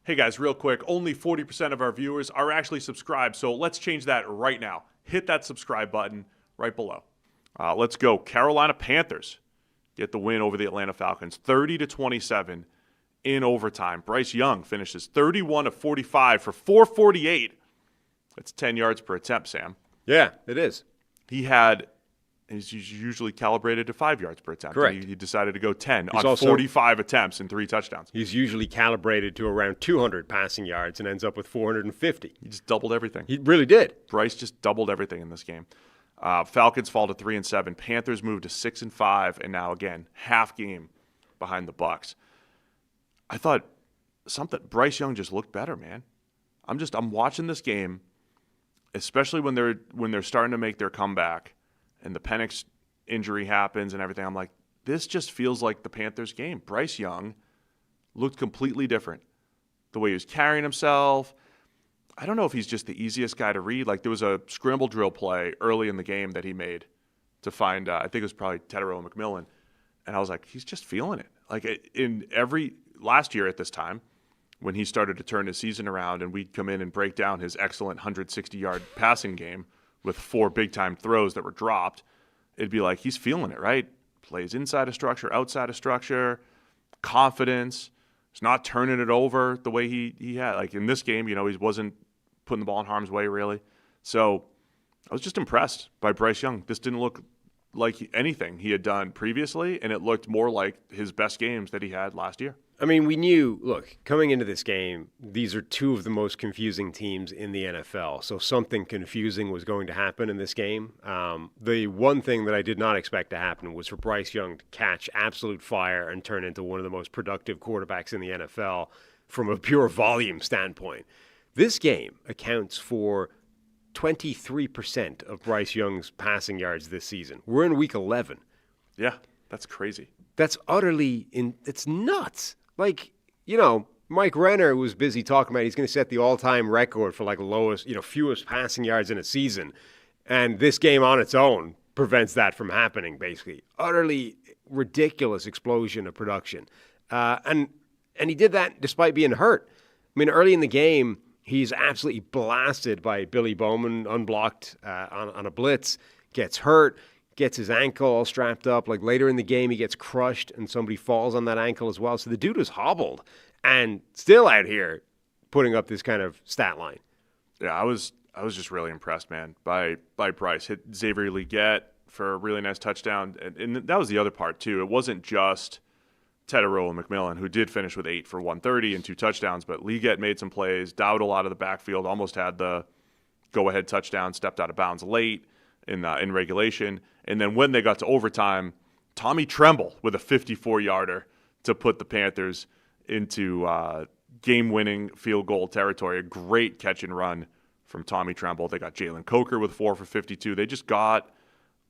Hey guys, real quick, only 40% of our viewers are actually subscribed, so let's change that right now. Hit that subscribe button right below. Let's go. Carolina Panthers get the win over the Atlanta Falcons, 30-27 in overtime. Bryce Young finishes 31 of 45 for 448. That's 10 yards per attempt, Sam. Yeah, it is. He's usually calibrated to 5 yards per attempt. Correct. He decided to go 10 on 45 attempts and 3 touchdowns. He's usually calibrated to around 200 passing yards and ends up with 450. He just doubled everything. He really did. Bryce just doubled everything in this game. Falcons fall to 3-7. Panthers move to 6-5, and now again half game behind the Bucs. I thought Bryce Young just looked better, man. I'm watching this game, especially when they're starting to make their comeback, and the Penix injury happens and everything. I'm like, this just feels like the Panthers game. Bryce Young looked completely different. The way he was carrying himself. I don't know if he's just the easiest guy to read. Like, there was a scramble drill play early in the game that he made to find, I think it was probably Tedero and McMillan. And I was like, he's just feeling it. Like, last year at this time, when he started to turn his season around and we'd come in and break down his excellent 160-yard passing game with 4 big-time throws that were dropped, it'd be like, he's feeling it, right? Plays inside of structure, outside of structure, confidence. He's not turning it over the way he had. Like, in this game, he wasn't putting the ball in harm's way, really. So I was just impressed by Bryce Young. This didn't look like anything he had done previously, and it looked more like his best games that he had last year. I mean, we knew, look, coming into this game, these are two of the most confusing teams in the NFL. So something confusing was going to happen in this game. The one thing that I did not expect to happen was for Bryce Young to catch absolute fire and turn into one of the most productive quarterbacks in the NFL from a pure volume standpoint. This game accounts for 23% of Bryce Young's passing yards this season. We're in week 11. Yeah, that's crazy. That's it's nuts. Like, Mike Renner was busy talking about he's going to set the all-time record for fewest passing yards in a season. And this game on its own prevents that from happening, basically. Utterly ridiculous explosion of production. And he did that despite being hurt. I mean, early in the game, he's absolutely blasted by Billy Bowman, unblocked on a blitz, gets hurt, gets his ankle all strapped up. Like, later in the game, he gets crushed and somebody falls on that ankle as well. So the dude was hobbled and still out here putting up this kind of stat line. Yeah, I was just really impressed, man, by Bryce. Hit Xavier Legette for a really nice touchdown. And that was the other part, too. It wasn't just Tedero and McMillan, who did finish with 8 for 130 and 2 touchdowns, but Legette made some plays, Dowdle out of the backfield, almost had the go-ahead touchdown, stepped out of bounds late in regulation. And then when they got to overtime, Tommy Tremble with a 54-yarder to put the Panthers into game-winning field goal territory. A great catch and run from Tommy Tremble. They got Jalen Coker with 4 for 52. They just got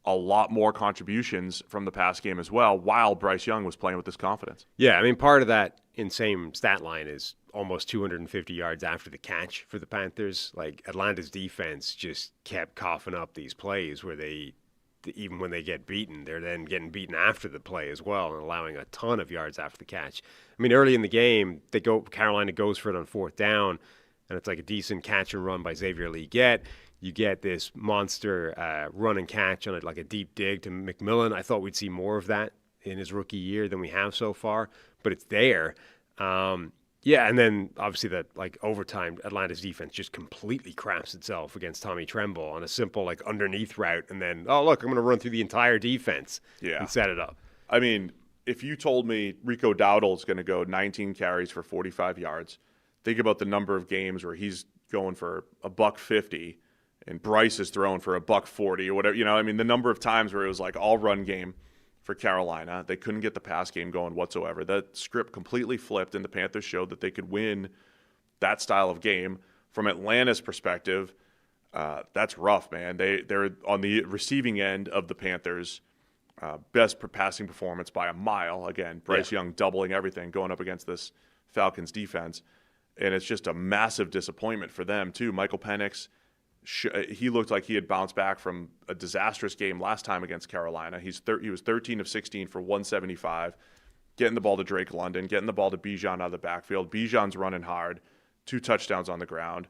a lot more contributions from the pass game as well, while Bryce Young was playing with this confidence. Yeah, I mean, part of that insane stat line is almost 250 yards after the catch for the Panthers. Like, Atlanta's defense just kept coughing up these plays where even when they get beaten, they're then getting beaten after the play as well and allowing a ton of yards after the catch. I mean, early in the game, Carolina goes for it on 4th down, and it's like a decent catch and run by Xavier Legette. You get this monster run and catch on a deep dig to McMillan. I thought we'd see more of that in his rookie year than we have so far, but it's there. And then obviously overtime, Atlanta's defense just completely craps itself against Tommy Tremble on a simple underneath route, and then, oh, look, I'm going to run through the entire defense and set it up. I mean, if you told me Rico Dowdle is going to go 19 carries for 45 yards, think about the number of games where he's going for $150 and Bryce is throwing for $140 or whatever. I mean, the number of times where it was like all run game for Carolina. They couldn't get the pass game going whatsoever. That script completely flipped, and the Panthers showed that they could win that style of game. From Atlanta's perspective, that's rough, man. They're on the receiving end of the Panthers' best passing performance by a mile. Again, Bryce Young doubling everything, going up against this Falcons defense. And it's just a massive disappointment for them, too. Michael Penix, he looked like he had bounced back from a disastrous game last time against Carolina. He was 13 of 16 for 175, getting the ball to Drake London, getting the ball to Bijan out of the backfield. Bijan's running hard, 2 touchdowns on the ground,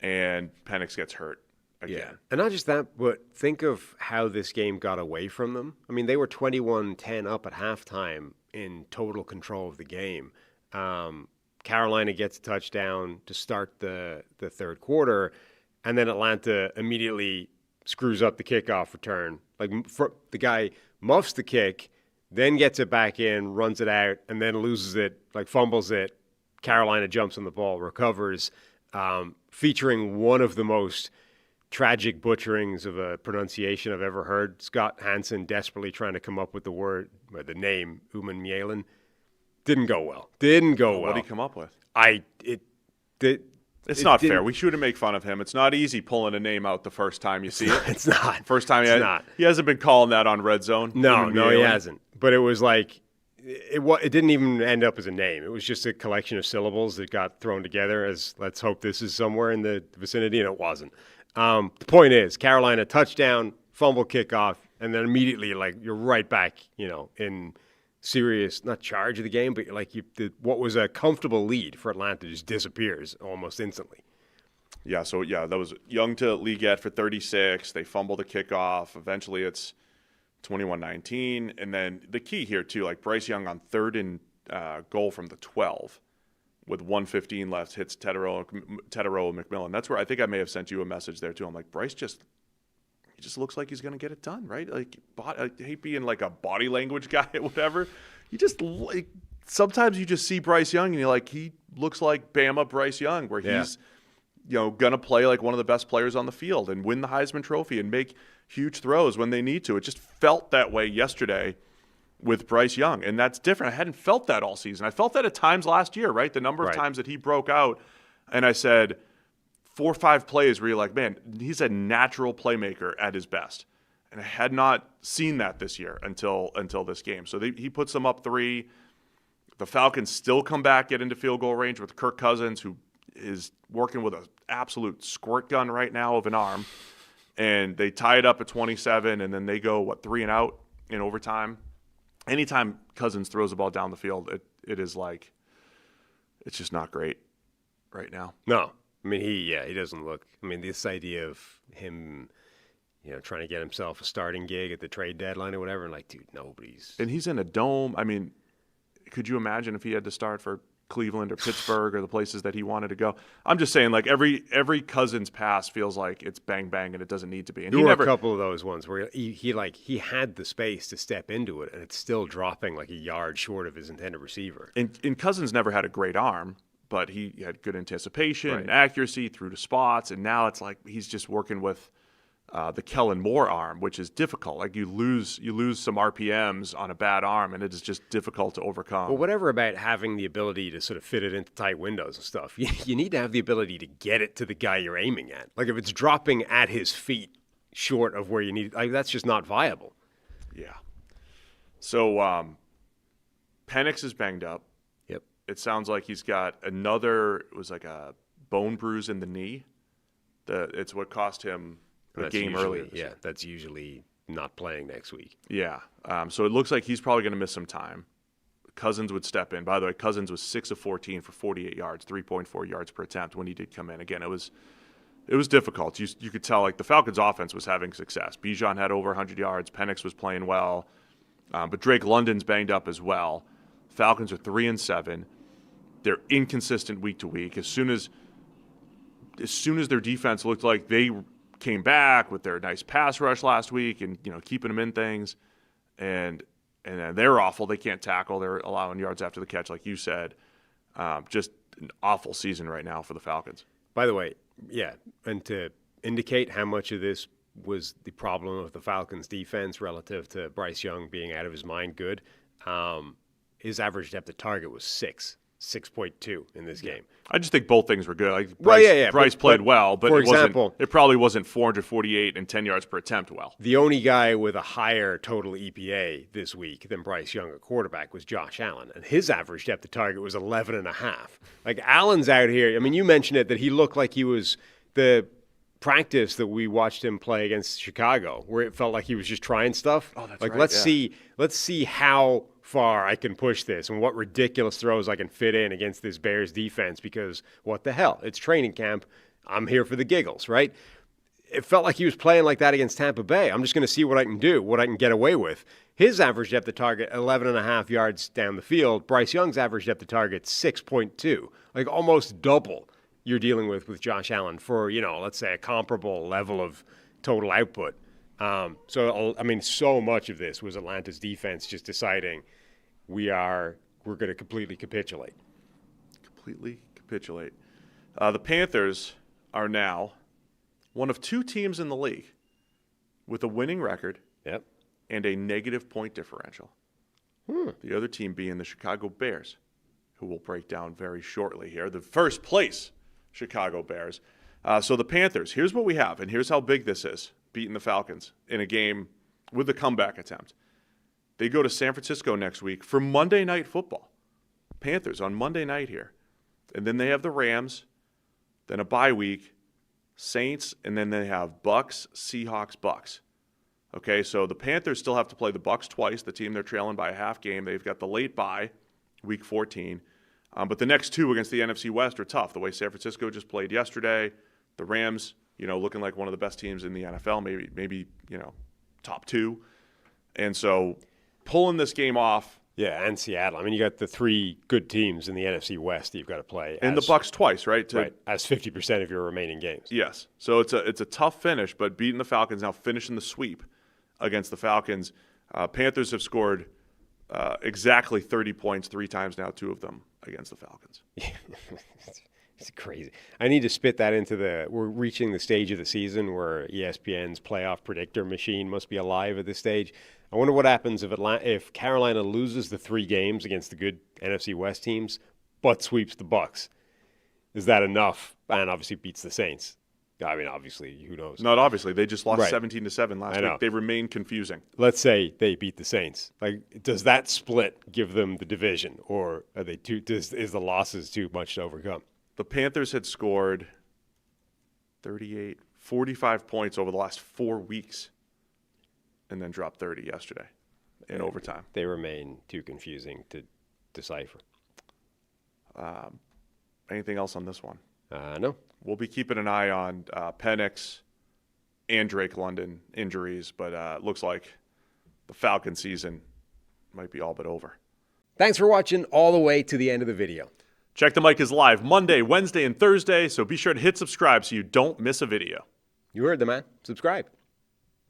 and Penix gets hurt again. Yeah. And not just that, but think of how this game got away from them. I mean, they were 21-10 up at halftime in total control of the game. Carolina gets a touchdown to start the third quarter, and then Atlanta immediately screws up the kickoff return. Like the guy muffs the kick, then gets it back in, runs it out, and then loses it, like fumbles it. Carolina jumps on the ball, recovers, featuring one of the most tragic butcherings of a pronunciation I've ever heard. Scott Hansen desperately trying to come up with the name, Uman Mielen. Didn't go well. What did he come up with? It's not fair. We shouldn't make fun of him. It's not easy pulling a name out the first time you see it. It's not. First time he hasn't been calling that on Red Zone. No, he hasn't. But it was like it didn't even end up as a name. It was just a collection of syllables that got thrown together as let's hope this is somewhere in the vicinity, and it wasn't. The point is, Carolina touchdown, fumble kickoff, and then immediately like you're right back, in serious, not charge of the game, but like what was a comfortable lead for Atlanta just disappears almost instantly. Yeah, so that was Young to Leggett for 36. They fumble the kickoff. Eventually it's 21-19. And then the key here too, like Bryce Young on 3rd and goal from the 12 with 1:15 left hits Tetero and McMillan. That's where I think I may have sent you a message there too. I'm like, Bryce just looks like he's going to get it done, right? Like, I hate being like a body language guy or whatever. Sometimes you just see Bryce Young and you're like, he looks like Bama Bryce Young, where he's, going to play like one of the best players on the field and win the Heisman Trophy and make huge throws when they need to. It just felt that way yesterday with Bryce Young, and that's different. I hadn't felt that all season. I felt that at times last year, right? The number of times that he broke out, and I said 4 or 5 plays where you're like, man, he's a natural playmaker at his best. And I had not seen that this year until this game. So he puts them up 3. The Falcons still come back, get into field goal range with Kirk Cousins, who is working with an absolute squirt gun right now of an arm. And they tie it up at 27, and then they go, 3 and out in overtime. Anytime Cousins throws the ball down the field, it is like, it's just not great right now. No. I mean, he doesn't look. I mean, this idea of him, trying to get himself a starting gig at the trade deadline or whatever, and like, dude, nobody's. And he's in a dome. I mean, could you imagine if he had to start for Cleveland or Pittsburgh or the places that he wanted to go? I'm just saying, like every Cousins pass feels like it's bang bang, and it doesn't need to be. And there were a couple of those ones where he had the space to step into it, and it's still dropping like a yard short of his intended receiver. And Cousins never had a great arm, but he had good anticipation and accuracy through to spots, and now it's like he's just working with the Kellen Moore arm, which is difficult. Like you lose some RPMs on a bad arm, and it is just difficult to overcome. Well, whatever about having the ability to sort of fit it into tight windows and stuff, you need to have the ability to get it to the guy you're aiming at. Like if it's dropping at his feet short of where you need, like that's just not viable. Yeah. So Penix is banged up. Yep. It sounds like he's got it was like a bone bruise in the knee. It's what cost him the game earlier. Yeah, that's usually not playing next week. Yeah. So it looks like he's probably going to miss some time. Cousins would step in. By the way, Cousins was 6 of 14 for 48 yards, 3.4 yards per attempt when he did come in. Again, it was difficult. You could tell like the Falcons' offense was having success. Bijan had over 100 yards. Penix was playing well. But Drake London's banged up as well. Falcons are 3-7. They're inconsistent week to week. As soon as their defense looked like they came back with their nice pass rush last week and keeping them in things, and then they're awful. They can't tackle. They're allowing yards after the catch, like you said. Just an awful season right now for the Falcons. By the way, yeah, and to indicate how much of this was the problem of the Falcons' defense relative to Bryce Young being out of his mind good, his average depth of target was 6.2 in this game. I just think both things were good. Like Bryce played well, but it probably wasn't 448 and 10 yards per attempt well. The only guy with a higher total EPA this week than Bryce Young at quarterback was Josh Allen, and his average depth of target was 11.5. Like Allen's out here. I mean, you mentioned it that he looked like he was the practice that we watched him play against Chicago, where it felt like he was just trying stuff. Oh, that's like right, let's see how far I can push this and what ridiculous throws I can fit in against this Bears defense, because what the hell? It's training camp. I'm here for the giggles, right? It felt like he was playing like that against Tampa Bay. I'm just going to see what I can do, what I can get away with. His average depth of target, 11.5 yards down the field. Bryce Young's average depth of target, 6.2. Like almost double you're dealing with Josh Allen for, let's say a comparable level of total output. So much of this was Atlanta's defense just deciding we're going to completely capitulate. The Panthers are now one of two teams in the league with a winning record and a negative point differential. The other team being the Chicago Bears, who we'll break down very shortly here. The first place Chicago Bears. So the Panthers, here's what we have, and here's how big this is, beating the Falcons in a game with a comeback attempt. They go to San Francisco next week for Monday Night Football. Panthers on Monday night here. And then they have the Rams, then a bye week, Saints, and then they have Bucks, Seahawks, Bucks. Okay, so the Panthers still have to play the Bucks twice, the team they're trailing by a half game. They've got the late bye, week 14. But the next two against the NFC West are tough. The way San Francisco just played yesterday, the Rams, looking like one of the best teams in the NFL, maybe top two. And so pulling this game off. Yeah, and Seattle. I mean, you got the three good teams in the NFC West that you've got to play. And the Bucks twice, right? Right, as 50% of your remaining games. Yes. So it's a tough finish, but beating the Falcons, now finishing the sweep against the Falcons. Panthers have scored exactly 30 points 3 times now, 2 of them against the Falcons. It's crazy. I need to spit that into we're reaching the stage of the season where ESPN's playoff predictor machine must be alive at this stage. I wonder what happens if Carolina loses the 3 games against the good NFC West teams, but sweeps the Bucks. Is that enough? And obviously beats the Saints. I mean, obviously, who knows? Not obviously. They just lost Right. 17-7 last week. They remain confusing. Let's say they beat the Saints. Like, does that split give them the division, or are they is the losses too much to overcome? The Panthers had scored 45 points over the last 4 weeks and then dropped 30 yesterday in overtime. They remain too confusing to decipher. Anything else on this one? No. We'll be keeping an eye on Penix and Drake London injuries, but it looks like the Falcon season might be all but over. Thanks for watching all the way to the end of the video. Check the Mic is live Monday, Wednesday, and Thursday, so be sure to hit subscribe so you don't miss a video. You heard the man. Subscribe.